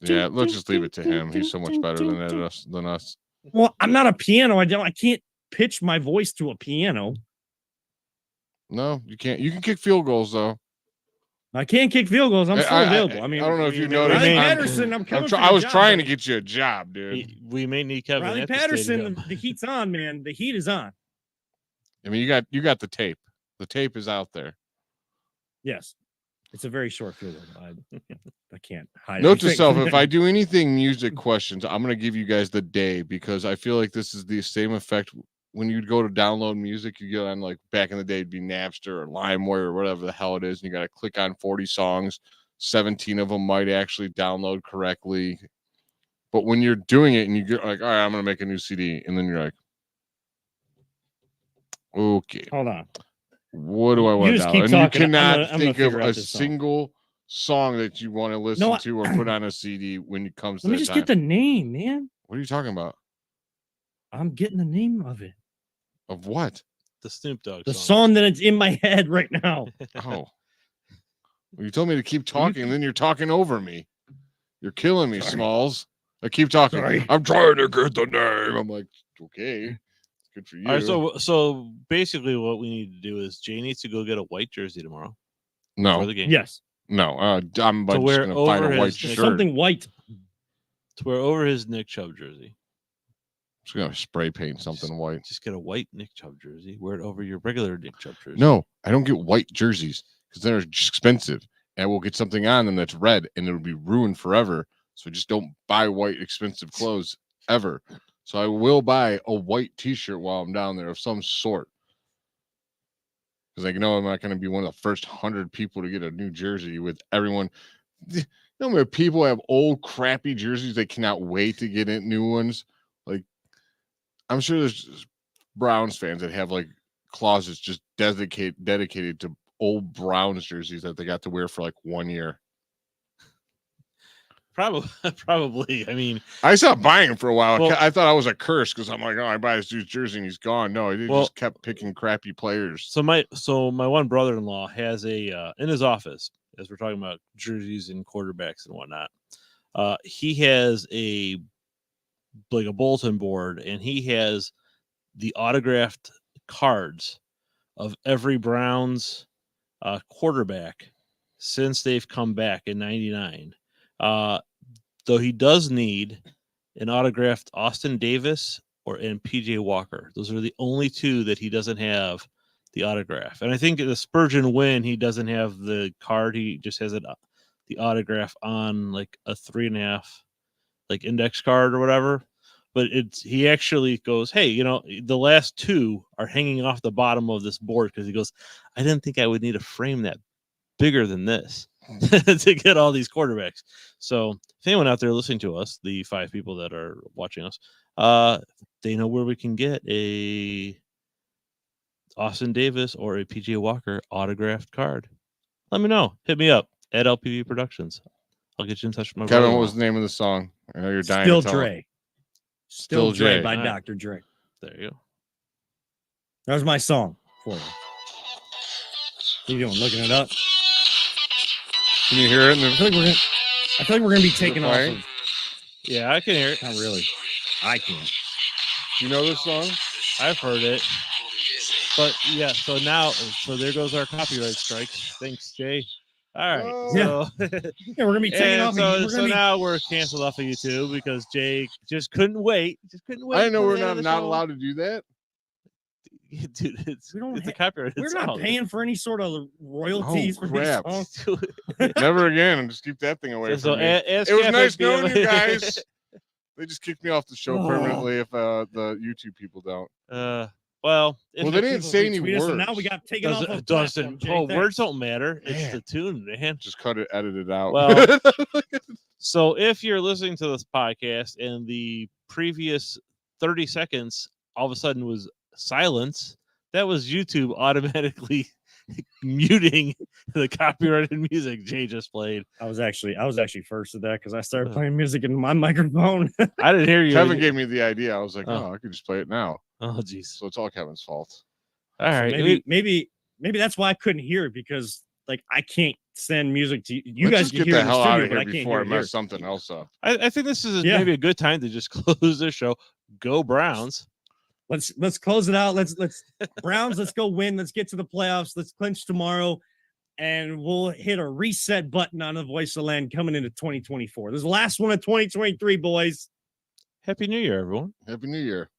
Yeah, let's just leave it to him. He's so much better than us. Well, I'm not a piano. I can't pitch my voice to a piano. No, you can't. You can kick field goals though. I can't kick field goals. I'm still available. I mean, I don't know if you noticed. Riley Patterson, I was trying to get you a job, dude. We may need Kevin. Riley Patterson, the heat's on, man. The heat is on. I mean, you got the tape. The tape is out there. Yes, it's a very short field goal. I can't hide. Note to self: if I do anything music questions, I'm gonna give you guys the day because I feel like this is the same effect when you'd go to download music. You go on like back in the day, it'd be Napster or LimeWire or whatever the hell it is, and you got to click on 40 songs. 17 of them might actually download correctly, but when you're doing it and you get like, all right, I'm gonna make a new CD, and then you're like, okay, hold on. What do I want to download? And you cannot think of a single song that you want to listen to or put on a CD when it comes to Let me just get the name, man. What are you talking about? I'm getting the name of it. Of what? The Snoop Dogg the song that it's in my head right now. Oh. Well, you told me to keep talking, and then you're talking over me. You're killing me, Smalls. I keep talking. Sorry. I'm trying to get the name. I'm like, okay. Good for you. All right, so basically what we need to do is Jay needs to go get a white jersey tomorrow. No. For the game. Yes. No. I'm just going to find a white shirt. Something white. To wear over his Nick Chubb jersey. I'm just going to spray paint something white. Just get a white Nick Chubb jersey. Wear it over your regular Nick Chubb jersey. No, I don't get white jerseys because they're expensive. And we'll get something on them that's red and it'll be ruined forever. So just don't buy white expensive clothes ever. So I will buy a white t-shirt while I'm down there of some sort. Because I know I'm not going to be one of the first 100 people to get a new jersey with everyone. You know, where people have old crappy jerseys, they cannot wait to get in new ones. Like, I'm sure there's Browns fans that have like closets just dedicated to old Browns jerseys that they got to wear for like 1 year. Probably. I mean, I stopped buying them for a while. Well, I thought I was a curse because I'm like, oh, I buy this dude's jersey and he's gone. No, he just kept picking crappy players. So my one brother-in-law has a in his office, as we're talking about jerseys and quarterbacks and whatnot. He has a bulletin board, and he has the autographed cards of every Browns quarterback since they've come back in '99. Though he does need an autographed Austin Davis and PJ Walker. Those are the only two that he doesn't have the autograph. And I think the Spurgeon win, he doesn't have the card. He just has the autograph on like a 3.5 like index card or whatever. But he actually goes, hey, the last two are hanging off the bottom of this board because he goes, I didn't think I would need a frame that bigger than this. to get all these quarterbacks. So if anyone out there listening to us, the 5 people that are watching us, they know where we can get a Austin Davis or a PJ Walker autographed card. Let me know. Hit me up at LPV Productions. I'll get you in touch with my Kevin. brother. What was the name of the song? I know you're dying. Still to tell Dre. Still Dre Dre by All right. Dr. Dre. There you go. That was my song for you. What are you doing? Looking it up? Can you hear it? I feel like we're gonna be taken off playing? of. Yeah, I can hear it. Not really. I can't. Do you know this song? I've heard it. But yeah, so there goes our copyright strike. Thanks, Jay. All right. Oh. So Yeah, we're gonna be taken off. Now we're canceled off of YouTube because Jay just couldn't wait. I didn't know we're not allowed to do that. Dude, it's a copyright. We're not paying for any sort of royalties for crap. these songs. Never again. Just keep that thing away from me. It was nice knowing you guys. They just kicked me off the show permanently if the YouTube people don't. Well, they didn't say any words. Now we got taken off. It doesn't. Words don't matter. It's the tune, man. Just edit it out. Well, so if you're listening to this podcast and the previous 30 seconds all of a sudden was silence, that was YouTube automatically muting the copyrighted music Jay just played. I was actually first at that because I started playing music in my microphone. I didn't hear you. Kevin gave me the idea. I was like, I could just play it now. Oh, geez. So it's all Kevin's fault. All right. So maybe that's why I couldn't hear it, because like I can't send music to you. You guys can get hear the in hell the out studio, of but here I can't before I hear mess something else up. I think this is maybe a good time to just close this show. Go Browns. Let's close it out. Let's Browns. Let's go win. Let's get to the playoffs. Let's clinch tomorrow, and we'll hit a reset button on the Voice of the Land coming into 2024. This is the last one of 2023, boys. Happy New Year, everyone. Happy New Year.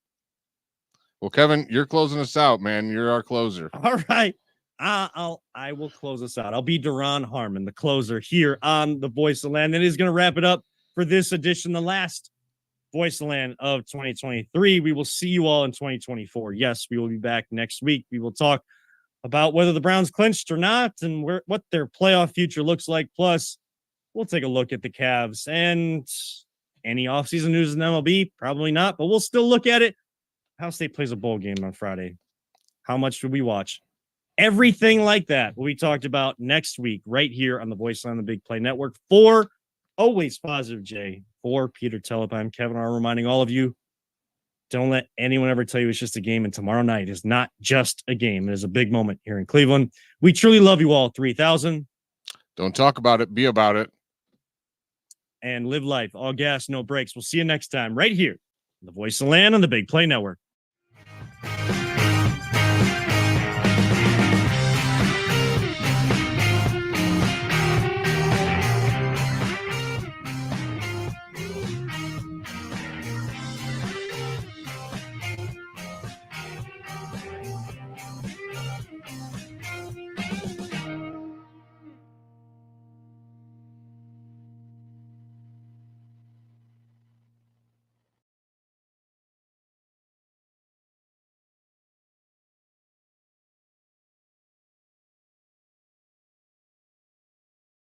Well, Kevin, you're closing us out, man. You're our closer. All right. I will close us out. I'll be Duron Harmon, the closer here on the Voice of the Land. That is going to wrap it up for this edition, the last Voice of the Land of 2023. We will see you all in 2024. Yes, we will be back next week. We will talk about whether the Browns clinched or not and what their playoff future looks like. Plus, we'll take a look at the Cavs and any offseason news in MLB. Probably not, but we'll still look at it. Ohio State plays a bowl game on Friday. How much should we watch? Everything like that will be talked about next week right here on the Voice on the Big Play Network. For Always Positive Jay, for Peter Telepp, I'm Kevin R. reminding all of you, don't let anyone ever tell you it's just a game, and tomorrow night is not just a game. It is a big moment here in Cleveland. We truly love you all, 3,000. Don't talk about it. Be about it. And live life. All gas, no brakes. We'll see you next time right here on the Voice of the Land on the Big Play Network.